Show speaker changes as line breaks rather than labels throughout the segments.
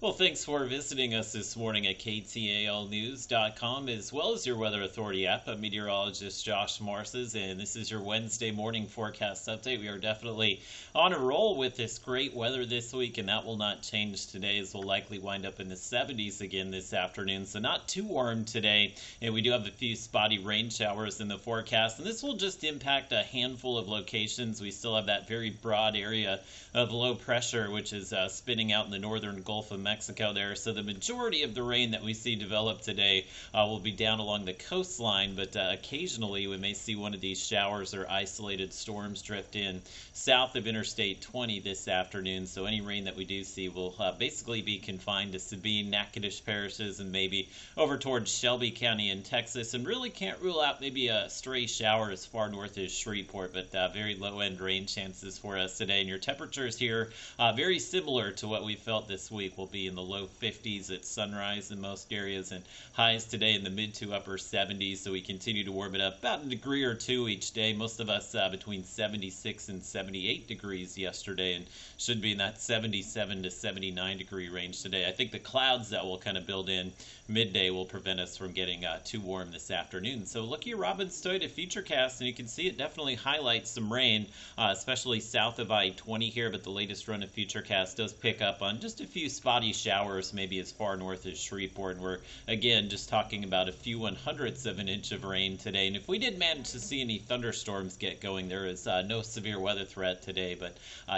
Well, thanks for visiting us this morning at ktalnews.com as well as your Weather Authority app. I'm meteorologist Josh Morses, and this is your Wednesday morning forecast update. We are definitely on a roll with this great weather this week, and that will not change today as we'll likely wind up in the 70s again this afternoon. So not too warm today, and we do have a few spotty rain showers in the forecast, and this will just impact a handful of locations. We still have that very broad area of low pressure, which is spinning out in the northern Gulf of Mexico there. So the majority of the rain that we see develop today will be down along the coastline, but occasionally we may see one of these showers or isolated storms drift in south of Interstate 20 this afternoon. So any rain that we do see will basically be confined to Sabine, Natchitoches parishes, and maybe over towards Shelby County in Texas, and really can't rule out maybe a stray shower as far north as Shreveport, but very low-end rain chances for us today. And your temperatures here very similar to what we felt this week. Will be in the low 50s at sunrise in most areas, and highs today in the mid to upper 70s. So we continue to warm it up about a degree or two each day. Most of us between 76 and 78 degrees yesterday, and should be in that 77 to 79 degree range today. I think the clouds that will kind of build in midday will prevent us from getting too warm this afternoon. So look at your Robbins Toyota Futurecast, and you can see it definitely highlights some rain, especially south of I-20 here, but the latest run of Futurecast does pick up on just a few spotty showers, maybe as far north as Shreveport, and we're again just talking about a few 100ths of an inch of rain today. And if we did manage to see any thunderstorms get going, there is no severe weather threat today, but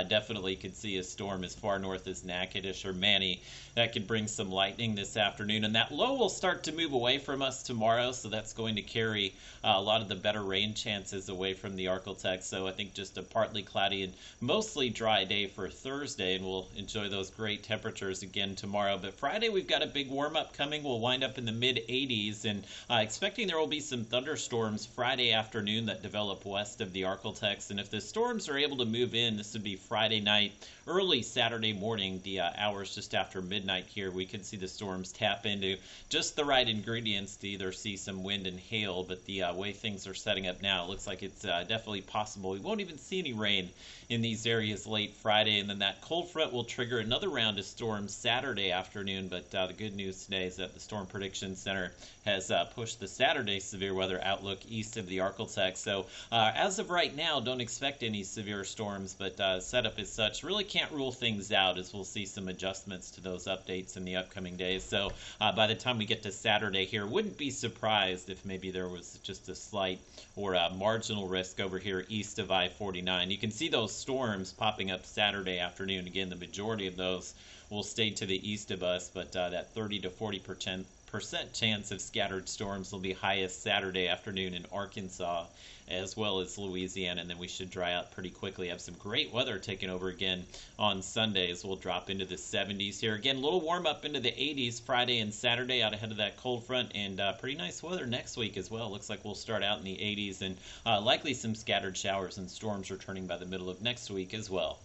definitely could see a storm as far north as Natchitoches or Manny that could bring some lightning this afternoon. And that low will start to move away from us tomorrow, so that's going to carry a lot of the better rain chances away from the Arklatex. So I think just a partly cloudy and mostly dry day for Thursday, and we'll enjoy those great temperatures again tomorrow. But Friday we've got a big warm up coming. We'll wind up in the mid 80s, and expecting there will be some thunderstorms Friday afternoon that develop west of the Arklatex. And if the storms are able to move in, this would be Friday night, early Saturday morning, the hours just after midnight here. We could see the storms tap into just the right ingredients to either see some wind and hail, but the way things are setting up now, it looks like it's definitely possible we won't even see any rain in these areas late Friday, and then that cold front will trigger another round of storms Saturday afternoon. But the good news today is that the Storm Prediction Center has pushed the Saturday severe weather outlook east of the Arklatex. So as of right now, don't expect any severe storms, but setup is such. Really can't rule things out, as we'll see some adjustments to those updates in the upcoming days. So by the time we get to Saturday here, wouldn't be surprised if maybe there was just a slight or a marginal risk over here east of I-49. You can see those storms popping up Saturday afternoon. Again, the majority of those will stay to the east of us, but that 30 to 40% chance of scattered storms will be highest Saturday afternoon in Arkansas as well as Louisiana, and then we should dry out pretty quickly. Have some great weather taking over again on Sundays. We'll drop into the 70s here. Again, a little warm up into the 80s Friday and Saturday out ahead of that cold front, and pretty nice weather next week as well. Looks like we'll start out in the 80s, and likely some scattered showers and storms returning by the middle of next week as well.